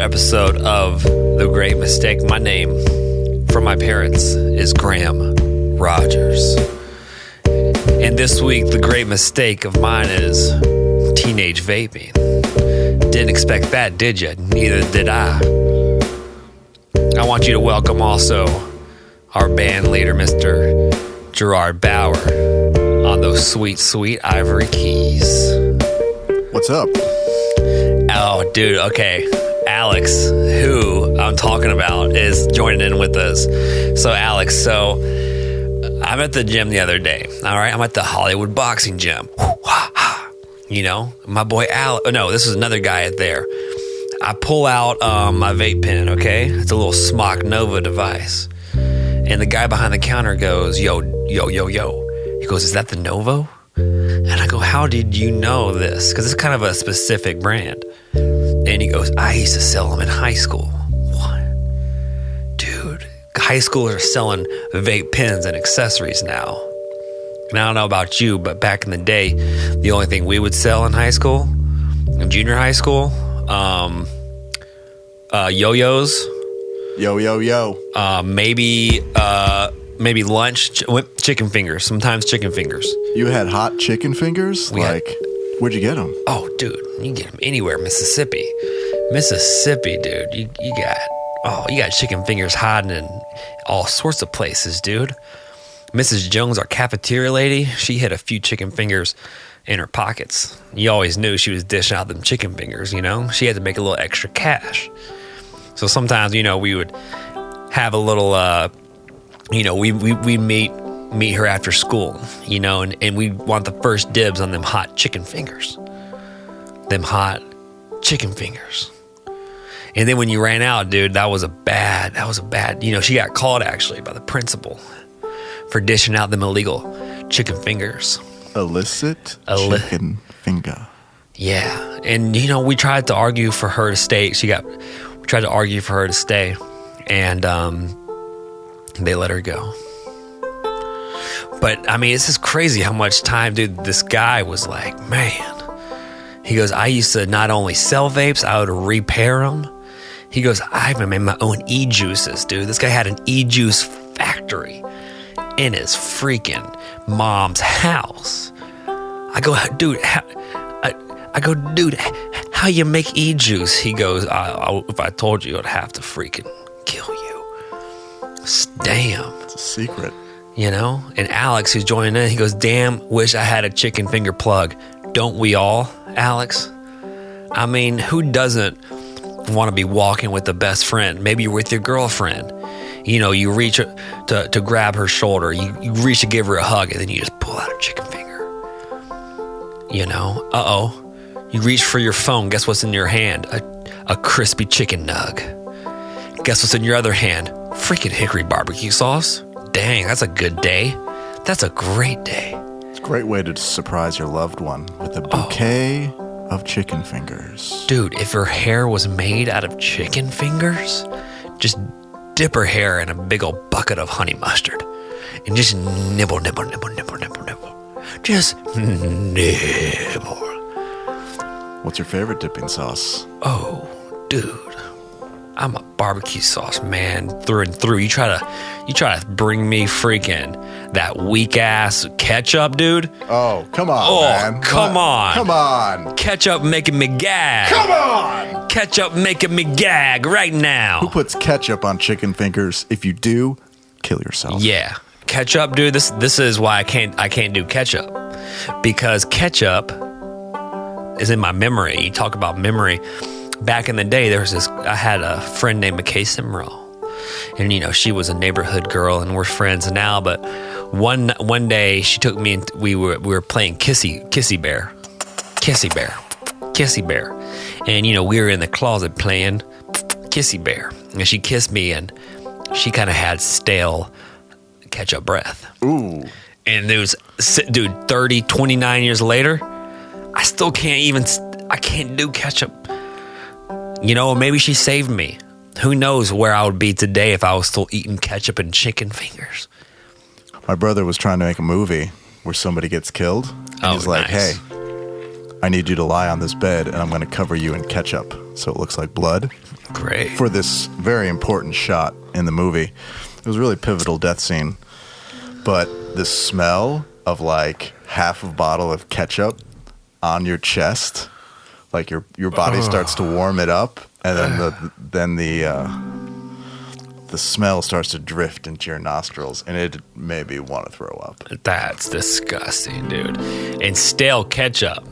another episode of The Great Mistake. My name from my parents is Graham Rogers. And this week, the great mistake of mine is teenage vaping. Didn't expect that, did you? Neither did I. I want you to welcome also our band leader, Mr. Gerard Bauer, on those sweet, sweet ivory keys. What's up? Oh, dude, okay. Alex, who I'm talking about, is joining in with us. So, Alex, I'm at the gym the other day, all right? I'm at the Hollywood boxing gym. You know, my boy Alex. Oh, no, this is another guy at there. I pull out my vape pen, okay? It's a little Smock Nova device. And the guy behind the counter goes, yo. He goes, is that the Novo? And I go, how did you know this? Because it's kind of a specific brand. And he goes, I used to sell them in high school. What? Dude, high schoolers are selling vape pens and accessories now. And I don't know about you, but back in the day, the only thing we would sell in high school, in junior high school, yo-yos. Yo. Maybe lunch, chicken fingers, sometimes chicken fingers. You had hot chicken fingers? Where'd you get them? Oh, dude, you can get them anywhere. Mississippi, dude. You got chicken fingers hiding in all sorts of places, dude. Mrs. Jones, our cafeteria lady, she had a few chicken fingers in her pockets. You always knew she was dishing out them chicken fingers, you know? She had to make a little extra cash. So sometimes, you know, we would have a little, we meet her after school, you know, and we want the first dibs on them hot chicken fingers. And then when you ran out, dude, that was a bad, you know, she got called actually by the principal for dishing out them illegal chicken fingers. Illicit chicken finger. Yeah. And, you know, we tried to argue for her to stay. We tried to argue for her to stay. And they let her go. But, I mean, it's just crazy how much time, dude, this guy was like, man. He goes, I used to not only sell vapes, I would repair them. He goes, I even made my own e-juices, dude. This guy had an e-juice factory in his freaking mom's house. I go, dude, how you make e-juice? He goes, if I told you, I'd have to freaking kill you. Damn. It's a secret. You know? And Alex, who's joining in, he goes, damn, wish I had a chicken finger plug. Don't we all, Alex? I mean, who doesn't want to be walking with the best friend? Maybe you're with your girlfriend. You know, you reach to grab her shoulder. You reach to give her a hug, and then you just pull out a chicken finger. You know? Uh-oh. You reach for your phone. Guess what's in your hand? A crispy chicken nug. Guess what's in your other hand? Freaking hickory barbecue sauce. Dang, that's a good day. That's a great day. It's a great way to surprise your loved one with a bouquet of chicken fingers. Dude, if her hair was made out of chicken fingers, just dip her hair in a big old bucket of honey mustard and just nibble. Just nibble. What's your favorite dipping sauce? Oh, dude. I'm a barbecue sauce man through and through. You try to bring me freaking that weak ass ketchup, dude. Oh, come on, man. Come on. Come on. Ketchup making me gag. Come on. Ketchup making me gag right now. Who puts ketchup on chicken fingers? If you do, kill yourself. Yeah. Ketchup, dude, this is why I can't do ketchup. Because ketchup is in my memory. You talk about memory. Back in the day, I had a friend named McKay Simrell. And, you know, she was a neighborhood girl, and we're friends now. But one day, she took me, and we were playing Kissy Bear. And, you know, we were in the closet playing Kissy Bear. And she kissed me, and she kind of had stale ketchup breath. Ooh. And it was, dude, 29 years later, I still can't do ketchup. You know, maybe she saved me. Who knows where I would be today if I was still eating ketchup and chicken fingers. My brother was trying to make a movie where somebody gets killed. And he's like, nice. Hey, I need you to lie on this bed and I'm going to cover you in ketchup so it looks like blood. Great. For this very important shot in the movie. It was a really pivotal death scene. But the smell of like half a bottle of ketchup on your chest, like your body starts to warm it up, and then the smell starts to drift into your nostrils, and it made me want to throw up. That's disgusting, dude. And stale ketchup.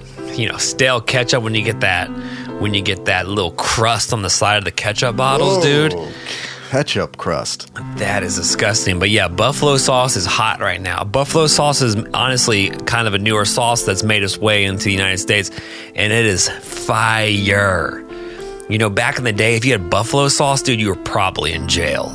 Stale ketchup when you get that little crust on the side of the ketchup bottles, dude. Ketchup crust. That is disgusting. But yeah, buffalo sauce is hot right now. Buffalo sauce is honestly kind of a newer sauce that's made its way into the United States, and it is fire. Back in the day, if you had buffalo sauce, dude, you were probably in jail.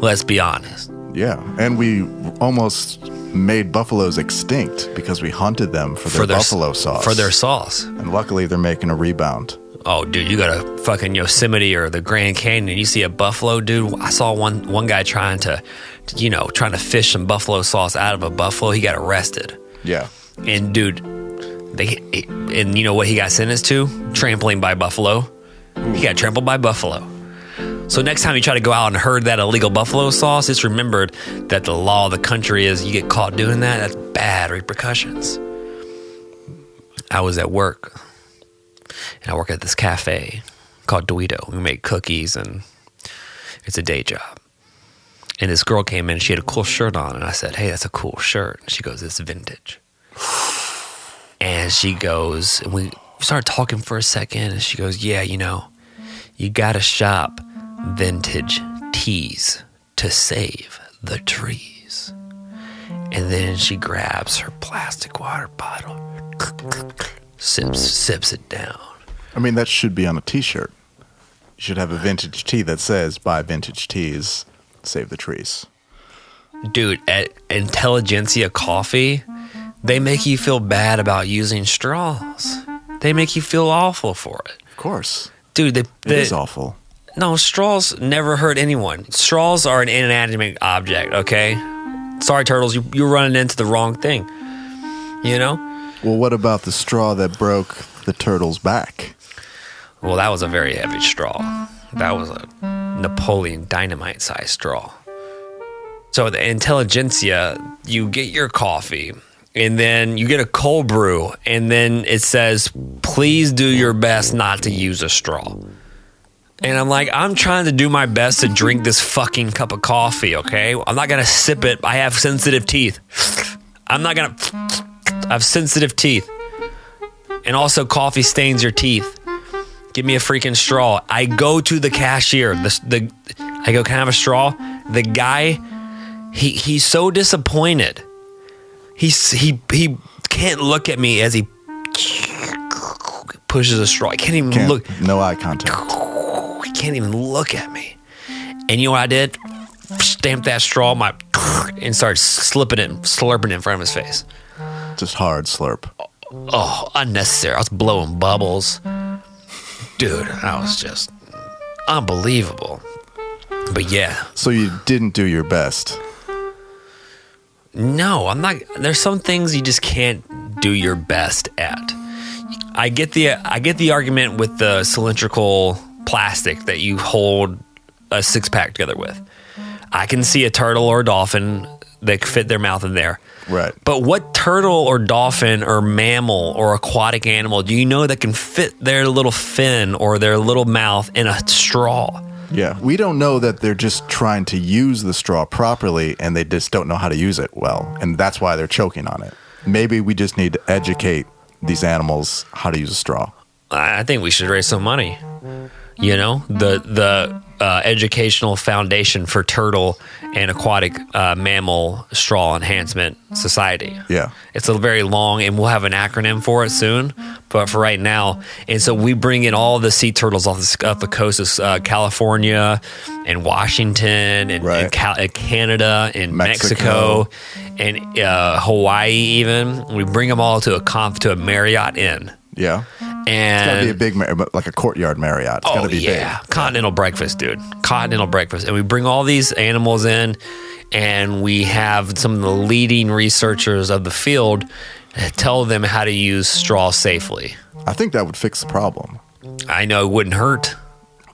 Let's be honest. Yeah, and we almost made buffaloes extinct because we hunted them for their buffalo sauce. For their sauce. And luckily, they're making a rebound. Oh, dude, you go to fucking Yosemite or the Grand Canyon and you see a buffalo, dude. I saw one guy trying to fish some buffalo sauce out of a buffalo. He got arrested. Yeah. And dude, and you know what he got sentenced to? Trampling by buffalo. He got trampled by buffalo. So next time you try to go out and herd that illegal buffalo sauce, just remembered that the law of the country is you get caught doing that, that's bad repercussions. I was at work, and I work at this cafe called Duito. We make cookies, and it's a day job. And this girl came in, and she had a cool shirt on, and I said, hey, that's a cool shirt. And she goes, it's vintage. And she goes, and we started talking for a second, and she goes, yeah, you gotta shop vintage teas to save the trees. And then she grabs her plastic water bottle, sips it down. I mean, that should be on a t-shirt. You should have a vintage tea that says, buy vintage teas, save the trees. Dude, at Intelligentsia Coffee, they make you feel bad about using straws. They make you feel awful for it. Of course. Dude, it is awful. No, straws never hurt anyone. Straws are an inanimate object, okay? Sorry, Turtles, you're running into the wrong thing. Well, what about the straw that broke the turtle's back? Well, that was a very heavy straw. That was a Napoleon Dynamite-sized straw. So at the Intelligentsia, you get your coffee, and then you get a cold brew, and then it says, please do your best not to use a straw. And I'm like, I'm trying to do my best to drink this fucking cup of coffee, okay? I'm not going to sip it. I have sensitive teeth. I have sensitive teeth. And also, coffee stains your teeth. Give me a freaking straw. I go to the cashier. I go, can I have a straw? The guy, he's so disappointed. He can't look at me as he pushes a straw. I can't even look. No eye contact. He can't even look at me. And you know what I did? Stamped that straw and started slurping it in front of his face. Just hard slurp. Oh, unnecessary. I was blowing bubbles. Dude, that was just unbelievable. But yeah. So you didn't do your best. No, I'm not. There's some things you just can't do your best at. I get the argument with the cylindrical plastic that you hold a six-pack together with. I can see a turtle or a dolphin that could fit their mouth in there. Right. But what turtle or dolphin or mammal or aquatic animal do you know that can fit their little fin or their little mouth in a straw? Yeah. We don't know that they're just trying to use the straw properly and they just don't know how to use it well. And that's why they're choking on it. Maybe we just need to educate these animals how to use a straw. I think we should raise some money. The Educational Foundation for Turtle and Aquatic Mammal Straw Enhancement Society. Yeah. It's a very long, and we'll have an acronym for it soon, but for right now. And so we bring in all the sea turtles off the coast of California and Washington and Canada and Mexico and Hawaii even. We bring them all to a Marriott Inn. Yeah. And it's got to be a big, like a courtyard Marriott. It's got to be big. Continental breakfast, dude. Continental breakfast. And we bring all these animals in, and we have some of the leading researchers of the field tell them how to use straw safely. I think that would fix the problem. I know it wouldn't hurt.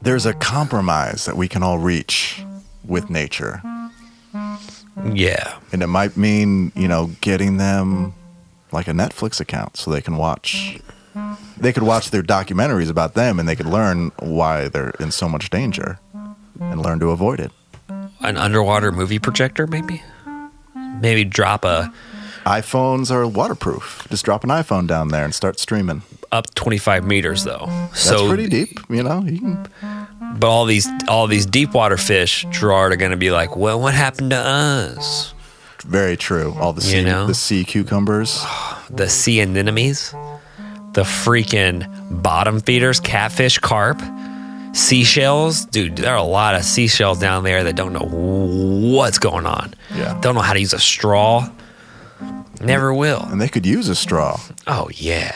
There's a compromise that we can all reach with nature. Yeah. And it might mean, getting them like a Netflix account so they can watch. They could watch their documentaries about them, and they could learn why they're in so much danger and learn to avoid it. An underwater movie projector, maybe? Maybe drop a... iPhones are waterproof. Just drop an iPhone down there and start streaming. Up 25 meters, though. That's pretty deep, You can... But all these deep water fish, Gerard, are going to be like, well, what happened to us? Very true. All the sea cucumbers. The sea anemones. The freaking bottom feeders, catfish, carp, seashells. Dude, there are a lot of seashells down there that don't know what's going on. Yeah. Don't know how to use a straw. Never will. And they could use a straw. Oh, yeah.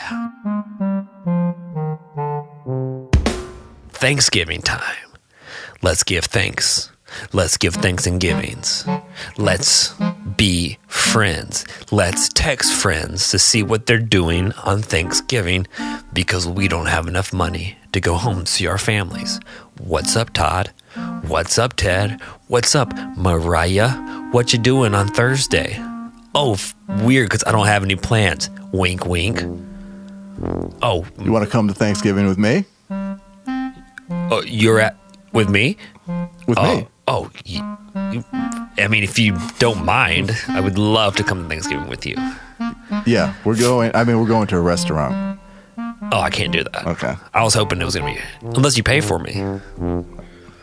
Thanksgiving time. Let's give thanks. Let's give thanks and givings. Let's be friends. Let's text friends to see what they're doing on Thanksgiving because we don't have enough money to go home and see our families. What's up, Todd? What's up, Ted? What's up, Mariah? What you doing on Thursday? Oh, weird because I don't have any plans. Wink, wink. Oh. You want to come to Thanksgiving with me? Oh, you're at with me? With me? Oh, I mean, if you don't mind, I would love to come to Thanksgiving with you. Yeah, we're going to a restaurant. Oh, I can't do that. Okay. I was hoping it was going to be, unless you pay for me.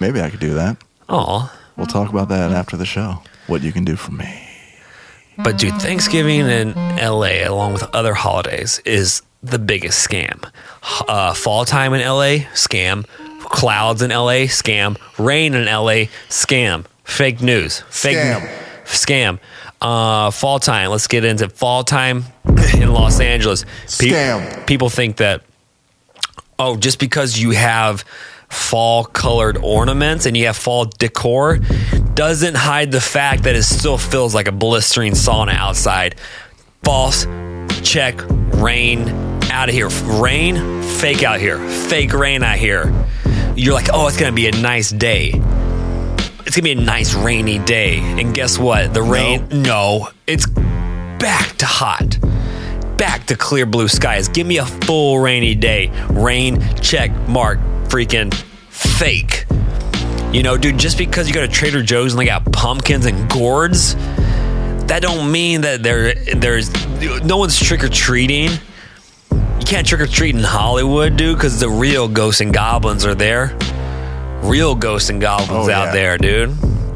Maybe I could do that. Oh. We'll talk about that after the show. What you can do for me. But dude, Thanksgiving in LA, along with other holidays, is the biggest scam. Fall time in LA, scam. Clouds in LA, scam. Rain in LA, scam. Fake news. Scam. Fall time. Let's get into fall time in Los Angeles. Scam. People think that, just because you have fall colored ornaments and you have fall decor doesn't hide the fact that it still feels like a blistering sauna outside. False. Check. Rain. Out of here. Rain. Fake out here. Fake rain out here. You're like, it's going to be a nice day. It's going to be a nice rainy day. And guess what? The rain, no, it's back to hot. Back to clear blue skies. Give me a full rainy day. Rain, check, mark, freaking fake. Dude, just because you go to Trader Joe's and they got pumpkins and gourds, that don't mean that there's no one's trick-or-treating. You can't trick-or-treat in Hollywood, dude, because the real ghosts and goblins are there. Real ghosts and goblins out there, dude.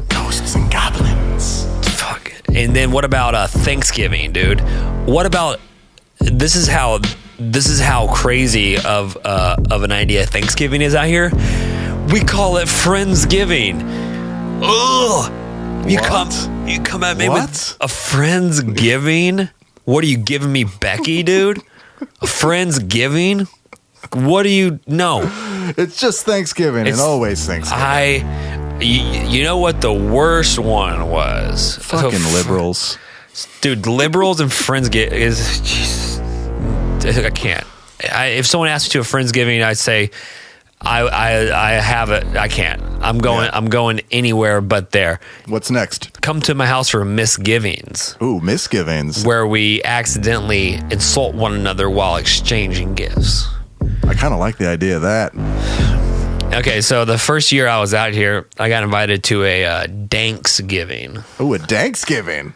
Ghosts and goblins. Fuck. And then what about Thanksgiving, dude? What about this is how crazy of an idea Thanksgiving is out here. We call it Friendsgiving. Ugh. You come at me with a Friendsgiving? What are you giving me, Becky, dude? A Friendsgiving? What do you know? It's just Thanksgiving and always Thanksgiving. You know what the worst one was? Fucking liberals. Dude, liberals and Friendsgiving is... Jesus, I can't. If someone asked me to a Friendsgiving, I'd say... I have it. I can't. I'm going anywhere but there. What's next? Come to my house for misgivings. Ooh, misgivings. Where we accidentally insult one another while exchanging gifts. I kind of like the idea of that. Okay, so the first year I was out here, I got invited to a Danksgiving. Ooh, a Danksgiving.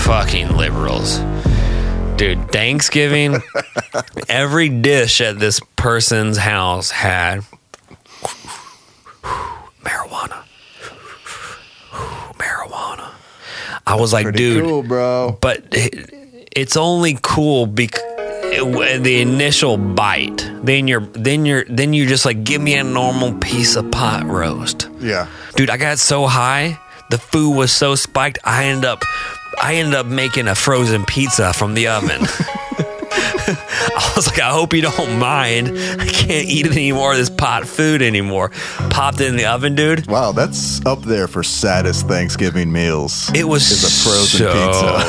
Fucking liberals. Dude, Thanksgiving, every dish at this person's house had marijuana. Marijuana. I was like, pretty dude, cool, bro. But it's only cool because the initial bite. Then you're just like, give me a normal piece of pot roast. Yeah. Dude, I got so high, the food was so spiked, I ended up making a frozen pizza from the oven. I was like, I hope you don't mind. I can't eat any more of this pot food anymore. Popped it in the oven, dude. Wow, that's up there for saddest Thanksgiving meals. It was a frozen pizza.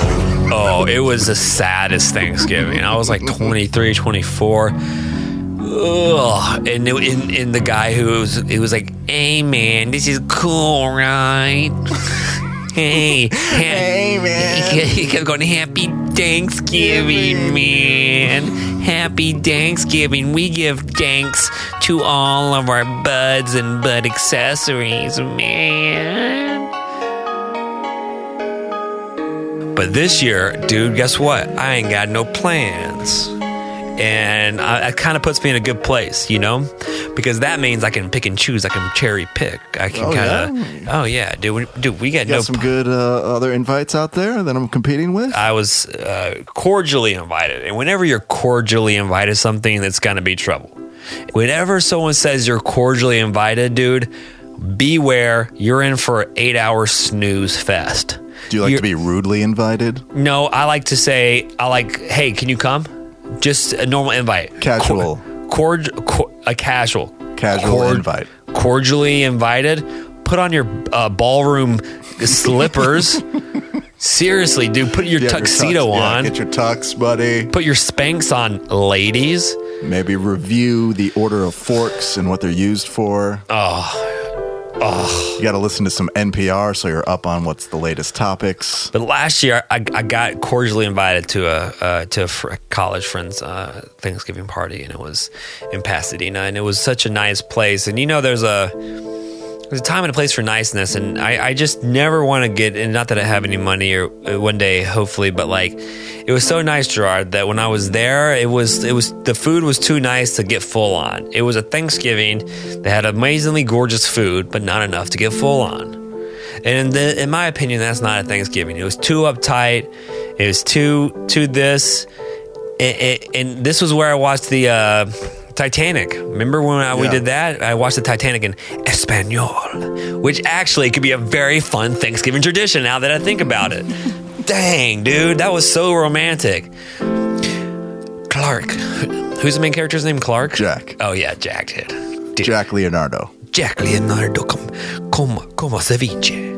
Oh, it was the saddest Thanksgiving. I was like 23, 24. ugh. And the guy who was like, hey man, this is cool, right? Hey man. He kept going, Happy Danksgiving, man. Happy Danksgiving. We give thanks to all of our buds and bud accessories, man. But this year, dude, guess what? I ain't got no plans. And it kind of puts me in a good place, you know? Because that means I can pick and choose. I can cherry pick. I can dude, we got some good other invites out there that I'm competing with? I was cordially invited. And whenever you're cordially invited to something, that's going to be trouble. Whenever someone says you're cordially invited, dude, beware. You're in for an 8-hour snooze fest. Do you like to be rudely invited? No, I like to say, hey, can you come? Just a normal invite. Casual. A casual. Casual invite. Cordially invited. Put on your ballroom slippers. Seriously, dude. Put your tuxedo on. Get your tux, buddy. Put your Spanx on, ladies. Maybe review the order of forks and what they're used for. You got to listen to some NPR so you're up on what's the latest topics. But last year, I got cordially invited to a college friend's Thanksgiving party, and it was in Pasadena, and it was such a nice place. And you know, there's a time and a place for niceness, and I just never want to get, and not that I have any money or one day, hopefully, but like, it was so nice, Gerard, that when I was there, it was the food was too nice to get full on. It was a Thanksgiving that had amazingly gorgeous food, but not enough to get full on. And in my opinion, that's not a Thanksgiving. It was too uptight. It was too this, and this was where I watched the Titanic. Remember when we did that? I watched the Titanic in Espanol, which actually could be a very fun Thanksgiving tradition now that I think about it. Dang, dude, that was so romantic. Clark. Who's the main character's name? Clark? Jack. Oh, yeah, Jack did. Jack Leonardo. Jack Leonardo, como ceviche.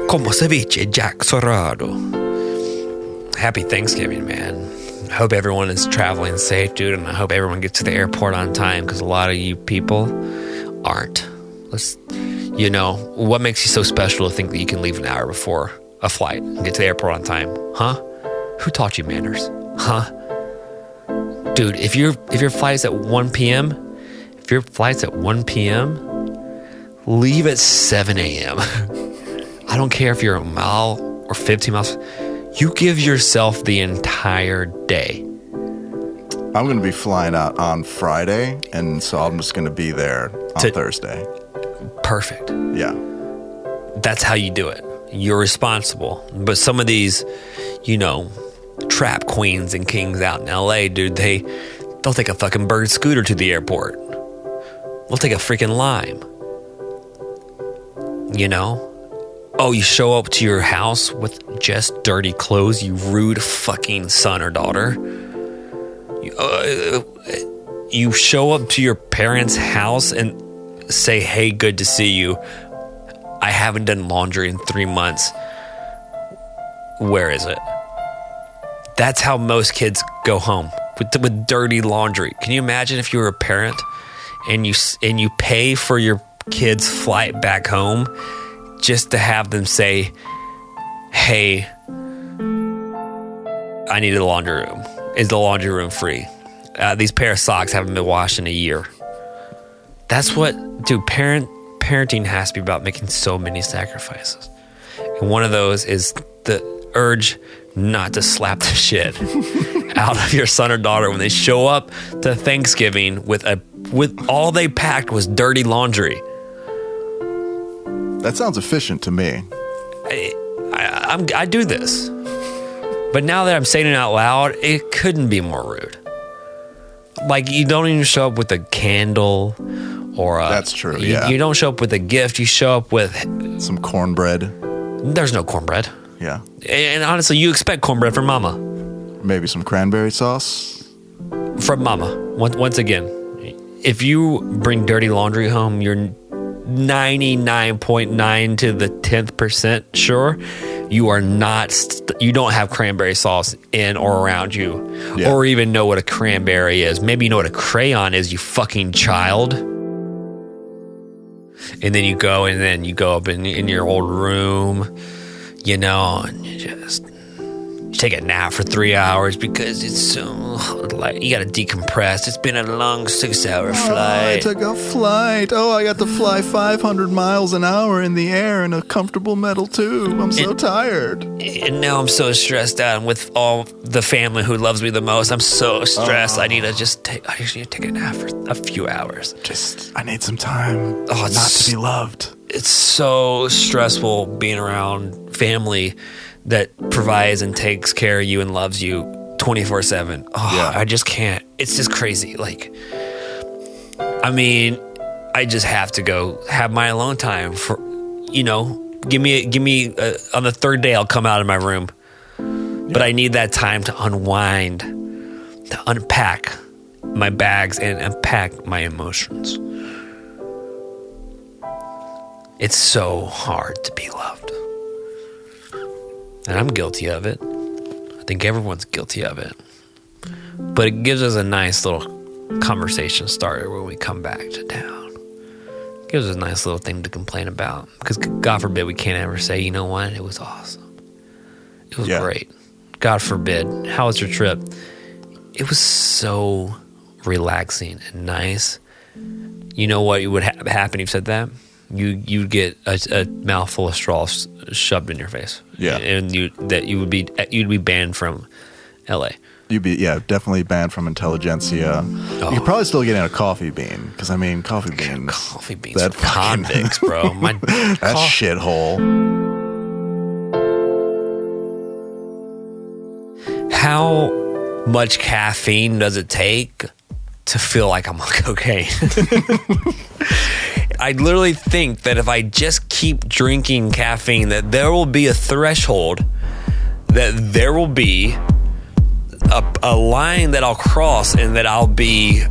Como ceviche, Jack Serrado. Happy Thanksgiving, man. I hope everyone is traveling safe, dude, and I hope everyone gets to the airport on time, because a lot of you people aren't. What makes you so special to think that you can leave an hour before a flight and get to the airport on time? Huh? Who taught you manners? Huh? Dude, if your flight's at 1 p.m., leave at 7 a.m. I don't care if you're a mile or 15 miles. You give yourself the entire day. I'm going to be flying out on Friday, and so I'm just going to be there on Thursday. Perfect. Yeah. That's how you do it. You're responsible. But some of these, trap queens and kings out in LA, dude, they'll take a fucking bird scooter to the airport. They'll take a freaking Lime. Oh, you show up to your house with just dirty clothes, you rude fucking son or daughter. You show up to your parents' house and say, hey, good to see you. I haven't done laundry in 3 months. Where is it? That's how most kids go home, with dirty laundry. Can you imagine if you were a parent and you pay for your kid's flight back home just to have them say, hey, I need a laundry room. Is the laundry room free? These pair of socks haven't been washed in a year. That's what, dude, parenting has to be about, making so many sacrifices. And one of those is the urge not to slap the shit out of your son or daughter when they show up to Thanksgiving with all they packed was dirty laundry. That sounds efficient to me. I do this. But now that I'm saying it out loud, it couldn't be more rude. Like, you don't even show up with a candle or That's true, yeah. You don't show up with a gift. You show up with some cornbread. There's no cornbread. Yeah. And honestly, you expect cornbread from mama. Maybe some cranberry sauce. From mama. Once again, if you bring dirty laundry home, you're 99.9 to the 10th percent sure you are not, you don't have cranberry sauce in or around you, or even know what a cranberry is. Maybe you know what a crayon is, you fucking child. And then you go up in your old room, you know, and you take a nap for 3 hours because it's so, like, you got to decompress. It's been a long 6-hour flight. I took a flight. Oh, I got to fly 500 miles an hour in the air in a comfortable metal tube. I'm so tired. And now I'm so stressed out. And with all the family who loves me the most, I'm so stressed. I need to take a nap for a few hours. I need some time not to be loved. It's so stressful being around family that provides and takes care of you and loves you 24/7. I just can't. It's just crazy. Like, I mean, I just have to go have my alone time for, you know, give me on the third day I'll come out of my room. But I need that time to unwind, to unpack my bags and unpack my emotions. It's so hard to be loved. And I'm guilty of it. I think everyone's guilty of it. But it gives us a nice little conversation starter when we come back to town. It gives us a nice little thing to complain about. Because God forbid we can't ever say, you know what, it was awesome. It was great. God forbid. How was your trip? It was so relaxing and nice. You know what would happen if you said that? You'd get a mouthful of straws shoved in your face. Yeah, and you'd be banned from LA. You'd be definitely banned from intelligentsia. You could probably still get in a coffee bean because I mean coffee beans. That convicts, bro. That shithole. How much caffeine does it take to feel like I'm on cocaine? I literally think that if I just keep drinking caffeine, that there will be a threshold, that there will be a line that I'll cross, and that I'll be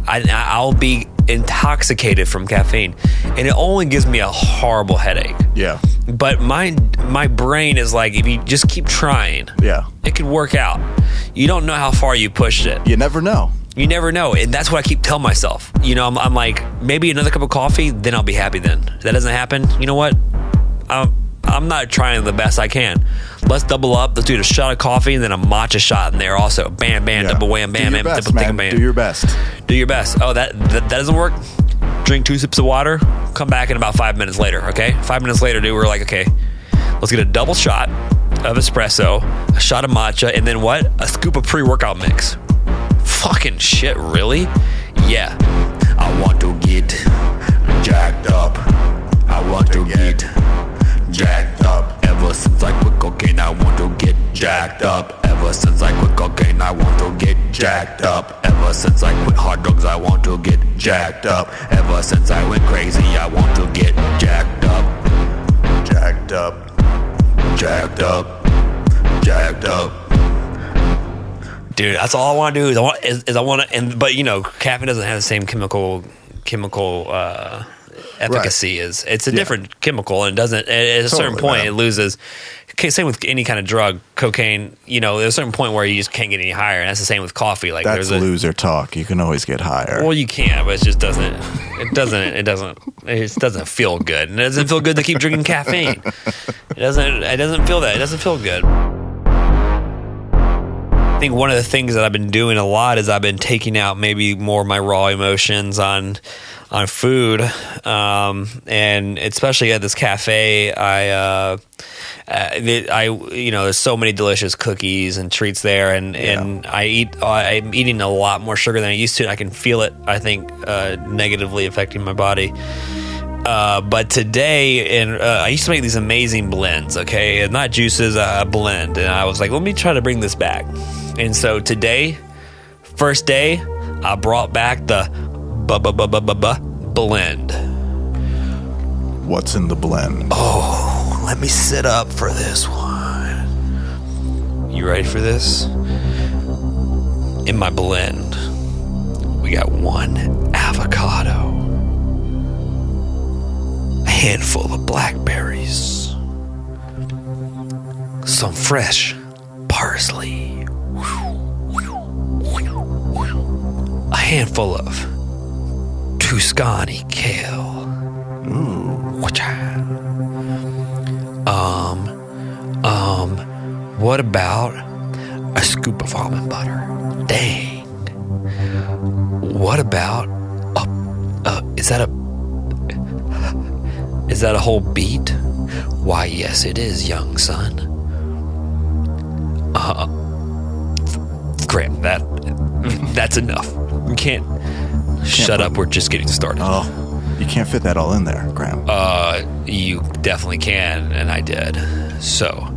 intoxicated from caffeine, and it only gives me a horrible headache. Yeah. But my brain is like, if you just keep trying, it could work out. You don't know how far you pushed it. You never know. You never know, and that's what I keep telling myself. You know, I'm like, maybe another cup of coffee, then I'll be happy then. If that doesn't happen, you know what? I'm not trying the best I can. Let's double up. Let's do a shot of coffee and then a matcha shot in there also. Bam, bam, double wham, bam, bam, best, double man. bam. Do your best. Do your best. Oh, that doesn't work? Drink 2 sips of water. Come back in about 5 minutes later, okay? 5 minutes later, dude, we're like, okay, let's get a double shot of espresso, a shot of matcha, and then what? A scoop of pre-workout mix. Fucking shit, really? Yeah. I want to get jacked up. I want to get jacked up. Ever since I quit cocaine, I want to get jacked up. Ever since I quit cocaine, I want to get jacked up. Ever since I quit hard drugs, I want to get jacked up. Ever since I went crazy, I want to get jacked up. Jacked up. Jacked up. Jacked up. Dude, that's all I want to do but you know, caffeine doesn't have the same chemical efficacy as it's a different chemical, and it doesn't at a certain point it loses. Okay, same with any kind of drug, cocaine. You know, there's a certain point where you just can't get any higher, and that's the same with coffee. Like that's loser talk. You can always get higher. Well, you can, but it just doesn't. It doesn't feel good, and it doesn't feel good to keep drinking caffeine. It doesn't feel that. It doesn't feel good. I think one of the things that I've been doing a lot is I've been taking out maybe more of my raw emotions on food, and especially at this cafe, I you know, there's so many delicious cookies and treats there, and I'm eating a lot more sugar than I used to, and I can feel it, I think, negatively affecting my body. But today, I used to make these amazing blends, okay? Not juices, a blend. And I was like, let me try to bring this back. And so today, first day, I brought back the blend. What's in the blend? Oh, let me sit up for this one. You ready for this? In my blend, we got 1 avocado, a handful of blackberries, some fresh parsley, a handful of Tuscany kale. What about a scoop of almond butter? Dang. What about is that a whole beet? Why, yes, it is, young son. Graham, that's enough. You can't shut up. We're just getting started. Oh, you can't fit that all in there, Graham. You definitely can, and I did. So,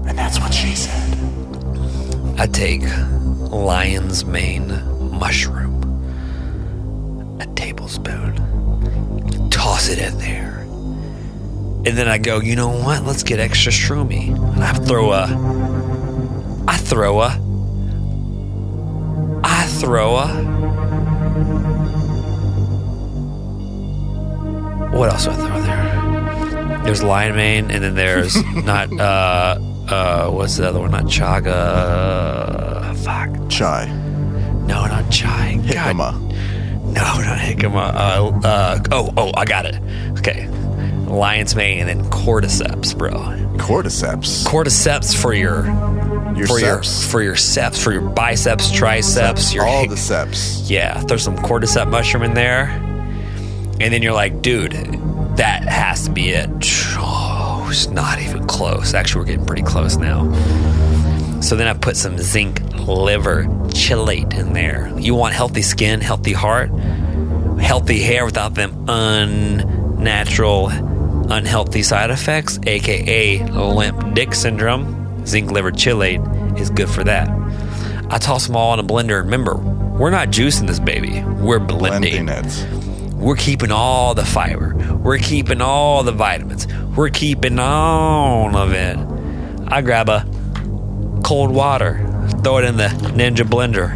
and that's what she said. I take lion's mane mushroom, a tablespoon, toss it in there, and then I go, you know what? Let's get extra shroomy. And I throw a. What else do I throw there? There's lion mane, and then there's not what's the other one? Not chaga. Fuck. Chai. No, not chai. Jicama. No, not jicama. I got it. Okay. Lion's mane and then cordyceps, bro. Cordyceps. Cordyceps for your biceps, triceps, all the seps. Yeah, throw some cordyceps mushroom in there, and then you're like, dude, that has to be it. Oh, it's not even close. Actually, we're getting pretty close now. So then I put some zinc liver chelate in there. You want healthy skin, healthy heart, healthy hair without them unnatural, unhealthy side effects, aka limp dick syndrome. Zinc liver chelate is good for that. I toss them all in a blender. Remember, we're not juicing this baby. We're blending it. We're keeping all the fiber. We're keeping all the vitamins. We're keeping all of it. I grab a cold water, throw it in the Ninja blender,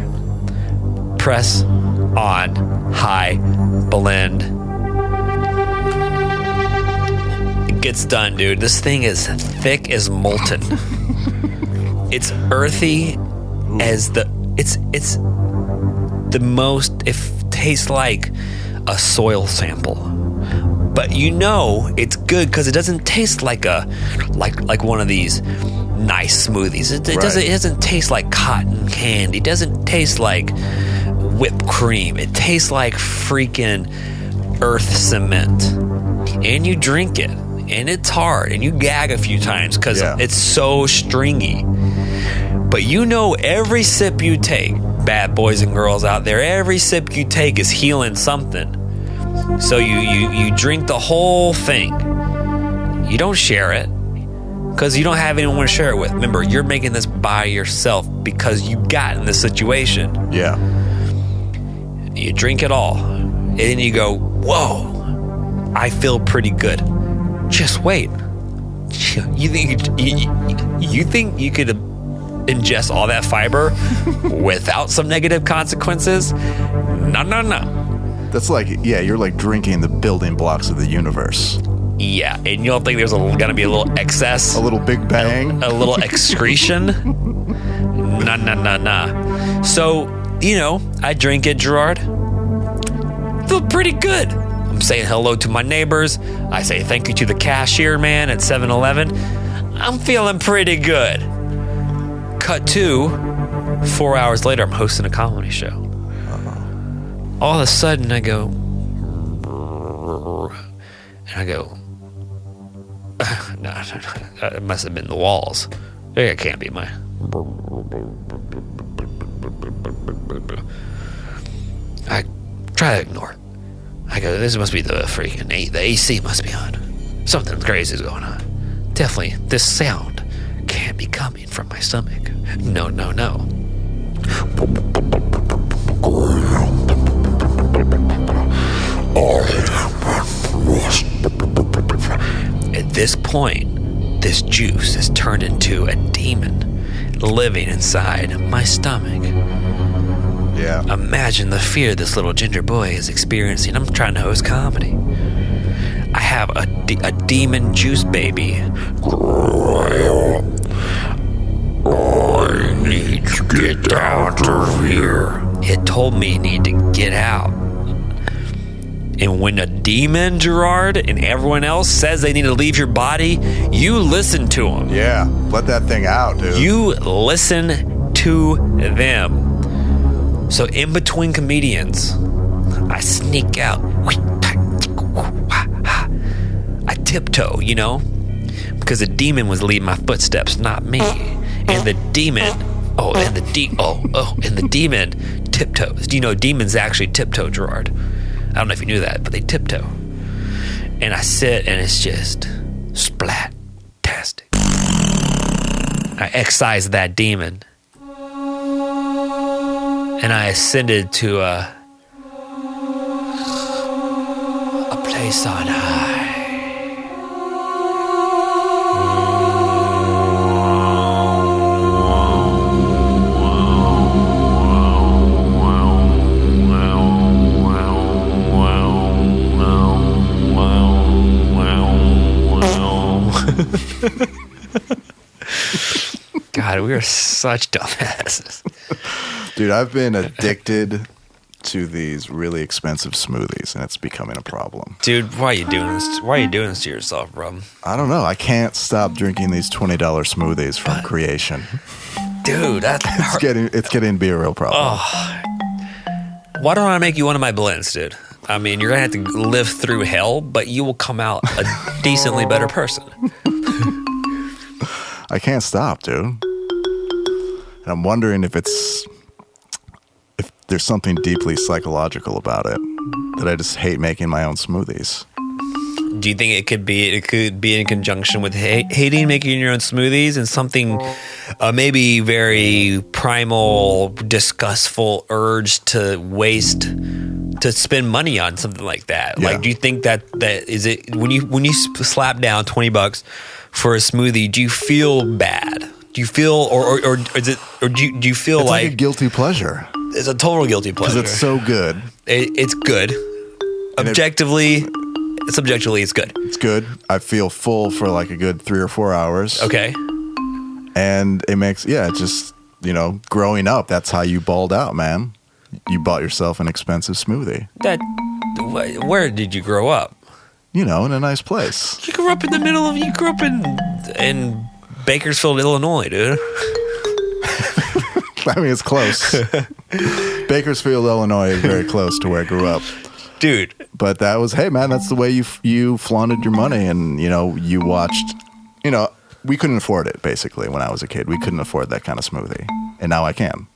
press on high blend. It gets done, dude. This thing is thick as molten. It's earthy as it's the most. It tastes like a soil sample, but you know it's good because it doesn't taste like like one of these nice smoothies. It doesn't taste like cotton candy. It doesn't taste like whipped cream. It tastes like freaking earth cement. And you drink it, and it's hard, and you gag a few times because it's so stringy. But you know, every sip you take, bad boys and girls out there, every sip you take is healing something. So you drink the whole thing. You don't share it because you don't have anyone to share it with. Remember, you're making this by yourself because you got in this situation. Yeah. You drink it all, and then you go, whoa, I feel pretty good. Just wait. You think you could ingest all that fiber without some negative consequences? No. That's like, you're like drinking the building blocks of the universe. Yeah, and you don't think there's going to be a little excess? A little big bang? A little excretion? Nah. So, I drink it, Gerard. Feel pretty good. I'm saying hello to my neighbors. I say thank you to the cashier man at 7-Eleven. I'm feeling pretty good. Cut to 4 hours later, I'm hosting a comedy show. All of a sudden, I go, no, it must have been the walls. It can't be mine. I try to ignore it. I go, this must be the freaking the AC must be on. Something crazy is going on. Definitely, this sound can't be coming from my stomach. No. At this point, this juice has turned into a demon living inside my stomach. Yeah. Imagine the fear this little ginger boy is experiencing. I'm trying to host comedy. I have a demon juice baby I need to get out of here. It told me I need to get out. And when a demon, Gerard, and everyone else says they need to leave your body, you listen to them. Yeah, let that thing out, dude. You listen to them. So in between comedians, I sneak out. I tiptoe, you know? Because the demon was leading my footsteps, not me. And the demon, and the demon tiptoes. Do you know demons actually tiptoe, Gerard? I don't know if you knew that, but they tiptoe. And I sit, and it's just splat-tastic. I excise that demon. And I ascended to a place on high. God, we are such dumbasses. Dude, I've been addicted to these really expensive smoothies, and it's becoming a problem. Dude, why are you doing this? Why are you doing this to yourself, bro? I don't know. I can't stop drinking these $20 smoothies from Creation. Dude, it's getting to be a real problem. Oh. Why don't I make you one of my blends, dude? I mean, you're gonna have to live through hell, but you will come out a decently better person. I can't stop, dude. And I'm wondering if there's something deeply psychological about it, that I just hate making my own smoothies. Do you think it could be in conjunction with hating making your own smoothies and something maybe very primal, disgustful urge to waste, to spend money on something like that? Yeah. Like, do you think that is it when you slap down $20 for a smoothie? Do you feel bad? Do you feel or is it, or do you feel it's like a guilty pleasure? It's a total guilty pleasure because it's so good. It's good. Objectively, it's good. It's good. I feel full for like a good 3 or 4 hours. Okay. And it makes, just, growing up, that's how you balled out, man. You bought yourself an expensive smoothie. Where did you grow up? In a nice place. You grew up in Bakersfield, Illinois, dude. I mean, it's close. Bakersfield, Illinois is very close to where I grew up. Dude. But that was, hey, man, that's the way you flaunted your money. And, you watched, we couldn't afford it, basically, when I was a kid. We couldn't afford that kind of smoothie. And now I can.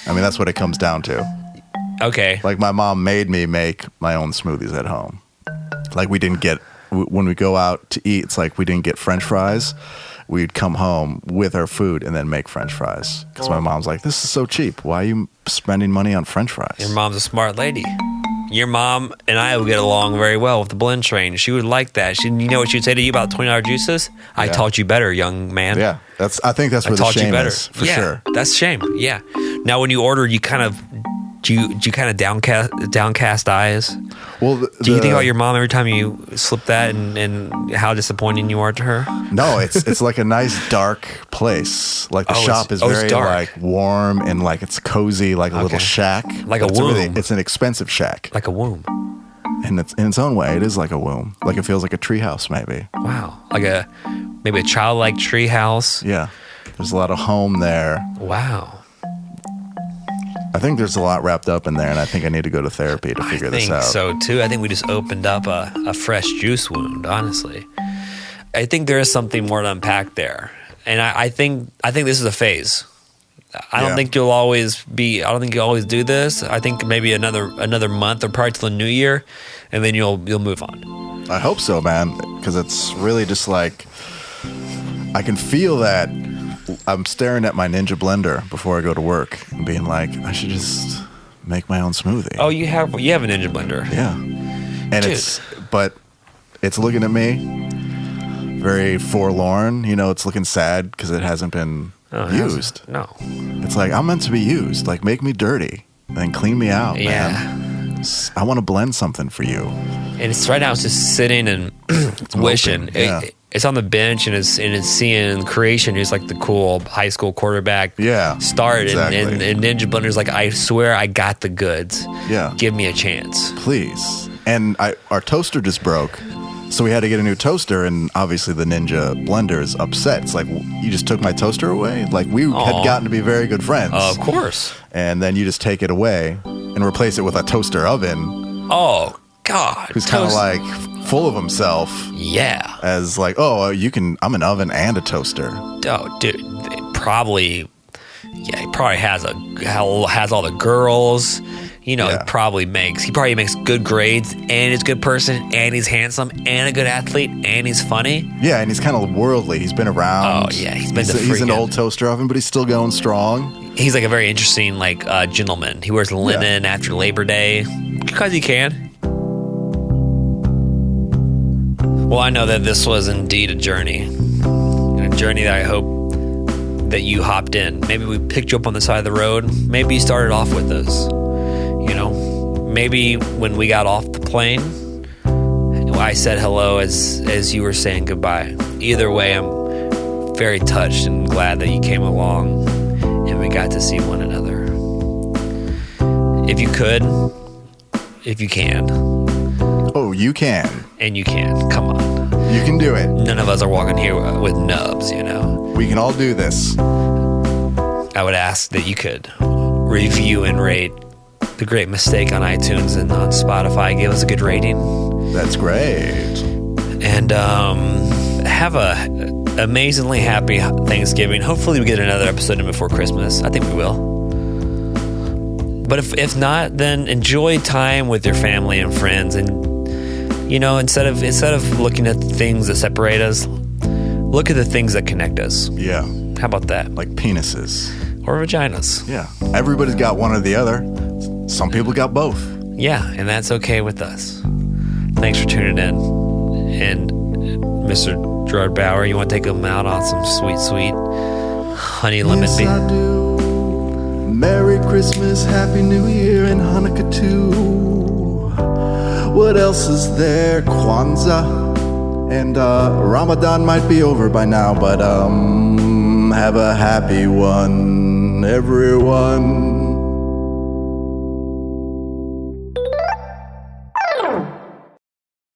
I mean, that's what it comes down to. Okay. Like, my mom made me make my own smoothies at home. Like, when we go out to eat, it's like we didn't get French fries. We'd come home with our food and then make French fries. Because my mom's like, this is so cheap. Why are you spending money on French fries? Your mom's a smart lady. Your mom and I would get along very well with the blend train. She would like that. You know what she'd say to you about $20 juices? I taught you better, young man. Yeah, I think that's where the shame is, for sure. That's shame, yeah. Now, when you order, you kind of... Do you kind of downcast eyes? Well, do you think about your mom every time you slip that and how disappointing you are to her? No, it's like a nice dark place. Like the shop is very like warm and like it's cozy, like a little shack. Like a womb. It's an expensive shack. Like a womb. And it's in its own way, it is like a womb. Like it feels like a treehouse, maybe. Wow. Like maybe a childlike treehouse. Yeah. There's a lot of home there. Wow. I think there's a lot wrapped up in there, and I think I need to go to therapy to figure this out. I think so, too. I think we just opened up a fresh juice wound, honestly. I think there is something more to unpack there. And I think this is a phase. I don't think you'll always do this. I think maybe another month or probably till the new year, and then you'll move on. I hope so, man, because it's really just like I can feel that. I'm staring at my Ninja blender before I go to work and being like, I should just make my own smoothie. Oh, you have a Ninja blender. Yeah. And it's looking at me very forlorn. It's looking sad because it hasn't been used. No. It's like, I'm meant to be used. Like, make me dirty and then clean me out, man. I want to blend something for you. And it's right now, it's just sitting and wishing. it's on the bench and it's seeing Creation, who's like the cool high school quarterback. Yeah, start exactly. and Ninja Blender's like, I swear I got the goods. Yeah, give me a chance, please. And our toaster just broke, so we had to get a new toaster. And obviously the Ninja Blender is upset. It's like, you just took my toaster away. Like, we had gotten to be very good friends. Of course. And then you just take it away and replace it with a toaster oven. Oh God, who's kind of like full of himself. Yeah. As like, oh, I'm an oven and a toaster. Oh, dude, probably. Yeah, he probably has all the girls. You know, Yeah. he probably makes good grades, and he's a good person, and he's handsome, and a good athlete, and he's funny. Yeah, and he's kind of worldly. He's been around. Oh yeah, he's an old toaster oven, but he's still going strong. He's like a very interesting gentleman. He wears linen after Labor Day because he can. Well, I know that this was indeed a journey that I hope that you hopped in. Maybe we picked you up on the side of the road. Maybe you started off with us. You know, maybe when we got off the plane, I said hello as you were saying goodbye. Either way, I'm very touched and glad that you came along and we got to see one another. If you can. Oh, you can. And you can. Come on. You can do it. None of us are walking here with nubs, you know. We can all do this. I would ask that you could review and rate The Great Mistake on iTunes and on Spotify. Give us a good rating. That's great. And have a amazingly happy Thanksgiving. Hopefully we get another episode in before Christmas. I think we will. But if not, then enjoy time with your family and friends. And, you know, instead of looking at the things that separate us, look at the things that connect us. Yeah. How about that? Like penises. Or vaginas. Yeah. Everybody's got one or the other. Some people got both. Yeah, and that's okay with us. Thanks for tuning in. And Mr. Gerard Bauer, you want to take them out on some sweet, sweet honey lemon Yes, bean? I do. Merry Christmas, Happy New Year, and Hanukkah too. What else is there? Kwanzaa. And Ramadan might be over by now, but have a happy one, everyone.